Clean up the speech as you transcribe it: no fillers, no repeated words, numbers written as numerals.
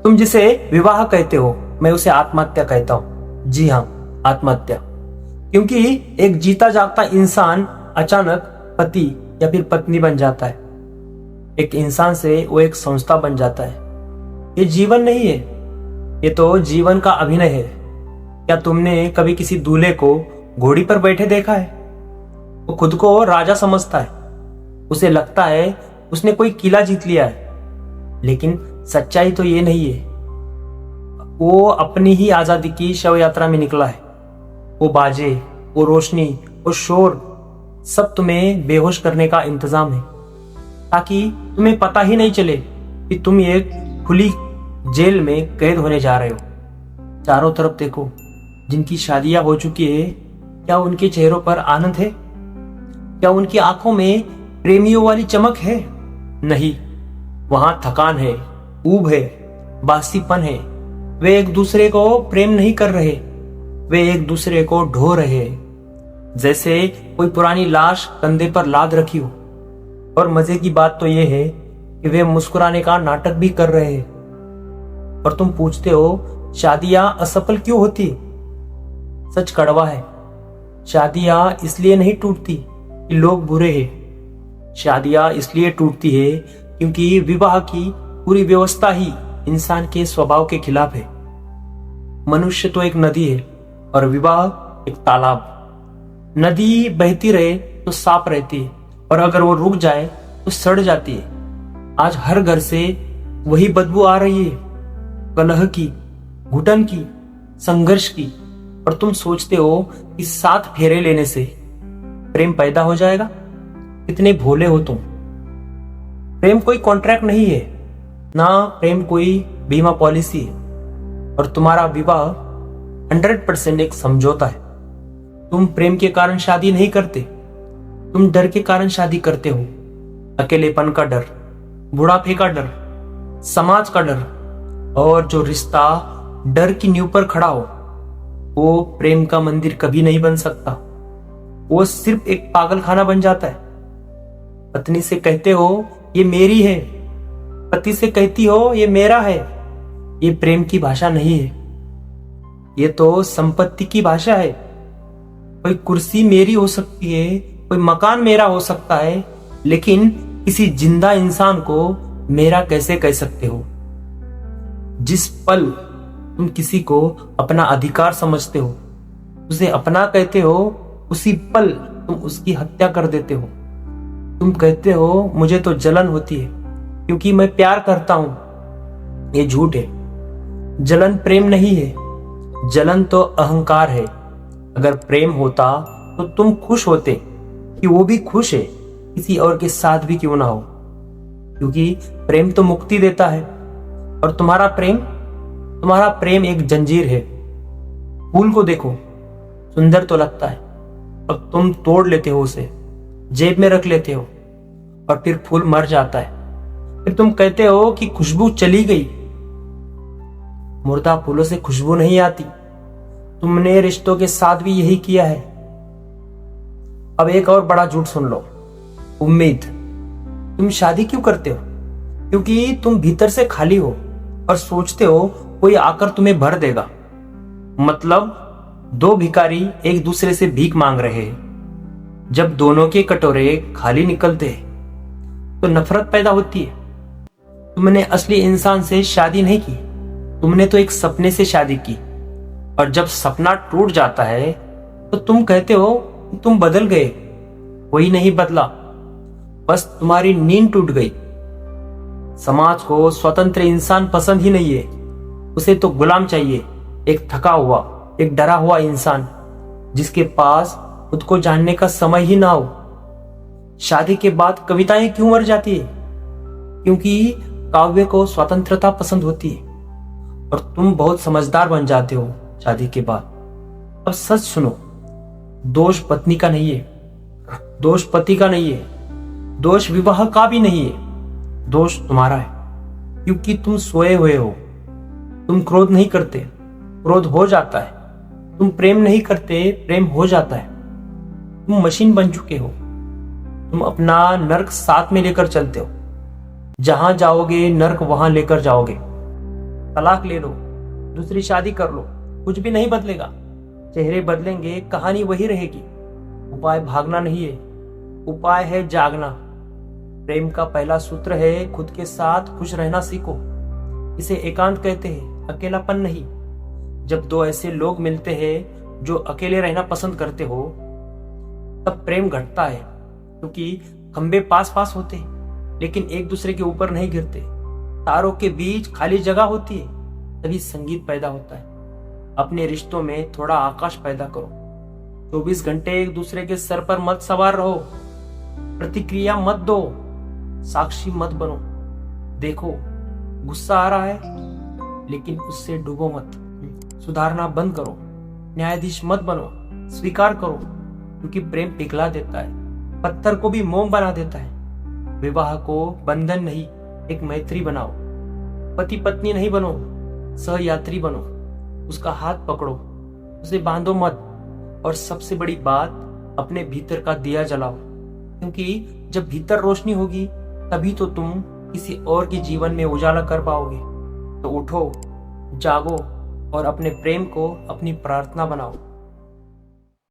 तुम जिसे विवाह कहते हो, मैं उसे आत्महत्या कहता हूं। जी हाँ, आत्महत्या। क्योंकि एक जीता जागता इंसान अचानक पति या फिर पत्नी बन जाता है। एक इंसान से वो एक संस्था बन जाता है। ये जीवन नहीं है, ये तो जीवन का अभिनय है। क्या तुमने कभी किसी दूल्हे को घोड़ी पर बैठे देखा है? वो खुद को राजा समझता है, उसे लगता है उसने कोई किला जीत लिया है। लेकिन सच्चाई तो ये नहीं है। वो अपनी ही आजादी की शव यात्रा में निकला है। वो बाजे, वो रोशनी, वो शोर, सब तुम्हें बेहोश करने का इंतजाम है, ताकि तुम्हें पता ही नहीं चले कि तुम एक खुली जेल में कैद होने जा रहे हो। चारों तरफ देखो, जिनकी शादियां हो चुकी है, क्या उनके चेहरों पर आनंद है? क्या उनकी आंखों में प्रेमियों वाली चमक है? नहीं, वहां थकान है, ऊब है, बासीपन है। वे एक दूसरे को प्रेम नहीं कर रहे, वे एक दूसरे को ढो रहे हैं, जैसे कोई पुरानी लाश कंधे पर लाद रखी हो। और मजे की बात तो यह है कि वे मुस्कुराने का नाटक भी कर रहे हैं। और तुम पूछते हो शादियां असफल क्यों होती? सच कड़वा है, शादियां इसलिए नहीं टूटती कि लोग बुरे हैं। शादियां इसलिए टूटती है क्योंकि विवाह की पूरी व्यवस्था ही इंसान के स्वभाव के खिलाफ है। मनुष्य तो एक नदी है और विवाह एक तालाब। नदी बहती रहे तो साफ रहती है, और अगर वो रुक जाए तो सड़ जाती है। आज हर घर से वही बदबू आ रही है, कलह की, घुटन की, संघर्ष की। और तुम सोचते हो कि 7 फेरे लेने से प्रेम पैदा हो जाएगा? कितने भोले हो तुम। प्रेम कोई कॉन्ट्रैक्ट नहीं है, ना प्रेम कोई बीमा पॉलिसी है। और तुम्हारा विवाह 100% एक समझौता है। तुम प्रेम के कारण शादी नहीं करते, तुम डर के कारण शादी करते हो। अकेलेपन का डर, बुढ़ापे का डर, समाज का डर। और जो रिश्ता डर की नींव पर खड़ा हो, वो प्रेम का मंदिर कभी नहीं बन सकता। वो सिर्फ एक पागल खाना बन जाता है। पत्नी से कहते हो ये मेरी है, पति से कहती हो ये मेरा है। ये प्रेम की भाषा नहीं है, ये तो संपत्ति की भाषा है। कोई कुर्सी मेरी हो सकती है, कोई मकान मेरा हो सकता है, लेकिन किसी जिंदा इंसान को मेरा कैसे कह सकते हो? जिस पल तुम किसी को अपना अधिकार समझते हो, उसे अपना कहते हो, उसी पल तुम उसकी हत्या कर देते हो। तुम कहते हो मुझे तो जलन होती है क्योंकि मैं प्यार करता हूं। ये झूठ है। जलन प्रेम नहीं है, जलन तो अहंकार है। अगर प्रेम होता तो तुम खुश होते कि वो भी खुश है, किसी और के साथ भी क्यों ना हो। क्योंकि प्रेम तो मुक्ति देता है, और तुम्हारा प्रेम एक जंजीर है। फूल को देखो, सुंदर तो लगता है, और तुम तोड़ लेते हो उसे, जेब में रख लेते हो, और फिर फूल मर जाता है। फिर तुम कहते हो कि खुशबू चली गई। मुर्दा फूलों से खुशबू नहीं आती। तुमने रिश्तों के साथ भी यही किया है। अब एक और बड़ा झूठ सुन लो, उम्मीद। तुम शादी क्यों करते हो? क्योंकि तुम भीतर से खाली हो और सोचते हो कोई आकर तुम्हें भर देगा। मतलब 2 भिखारी एक दूसरे से भीख मांग रहे हैं। जब दोनों के कटोरे खाली निकलते हैं तो नफरत पैदा होती है। तुमने असली इंसान से शादी नहीं की, तुमने तो एक सपने से शादी की। और जब सपना टूट जाता है तो तुम कहते हो तुम बदल गए। कोई नहीं बदला, बस तुम्हारी नींद टूट गई। समाज को स्वतंत्र इंसान पसंद ही नहीं है, उसे तो गुलाम चाहिए। एक थका हुआ, एक डरा हुआ इंसान जिसके पास खुद को जानने का समय ही ना हो। शादी के बाद कविताएं क्यों मर जाती है? क्योंकि काव्य को स्वतंत्रता पसंद होती है। और तुम बहुत समझदार बन जाते हो शादी के बाद। अब सच सुनो, दोष पत्नी का नहीं है, दोष पति का नहीं है, दोष विवाह का भी नहीं है, दोष तुम्हारा है। क्योंकि तुम सोए हुए हो। तुम क्रोध नहीं करते, क्रोध हो जाता है। तुम प्रेम नहीं करते, प्रेम हो जाता है। तुम मशीन बन चुके हो। तुम अपना नर्क साथ में लेकर चलते हो। जहां जाओगे नर्क वहां लेकर जाओगे। तलाक ले लो, दूसरी शादी कर लो, कुछ भी नहीं बदलेगा। चेहरे बदलेंगे, कहानी वही रहेगी। उपाय भागना नहीं है, उपाय है जागना। प्रेम का पहला सूत्र है खुद के साथ खुश रहना सीखो। इसे एकांत कहते हैं, अकेलापन नहीं। जब दो ऐसे लोग मिलते हैं जो अकेले रहना पसंद करते हो, तब प्रेम घटता है, क्योंकि खंबे पास पास होते हैं लेकिन एक दूसरे के ऊपर नहीं गिरते। तारों के बीच खाली जगह होती है, तभी संगीत पैदा होता है। अपने रिश्तों में थोड़ा आकाश पैदा करो। 24 घंटे एक दूसरे के सर पर मत सवार रहो, प्रतिक्रिया मत दो, साक्षी मत बनो। देखो गुस्सा आ रहा है लेकिन उससे डूबो मत। सुधारना बंद करो, न्यायाधीश मत बनो, स्वीकार करो, क्योंकि प्रेम पिघला देता है, पत्थर को भी मोम बना देता है। विवाह को बंधन नहीं, एक मैत्री बनाओ। पति पत्नी नहीं बनो, सहयात्री बनो। उसका हाथ पकड़ो, उसे बांधो मत। और सबसे बड़ी बात, अपने भीतर का दिया जलाओ, क्योंकि जब भीतर रोशनी होगी तभी तो तुम किसी और के जीवन में उजाला कर पाओगे। तो उठो, जागो और अपने प्रेम को अपनी प्रार्थना बनाओ।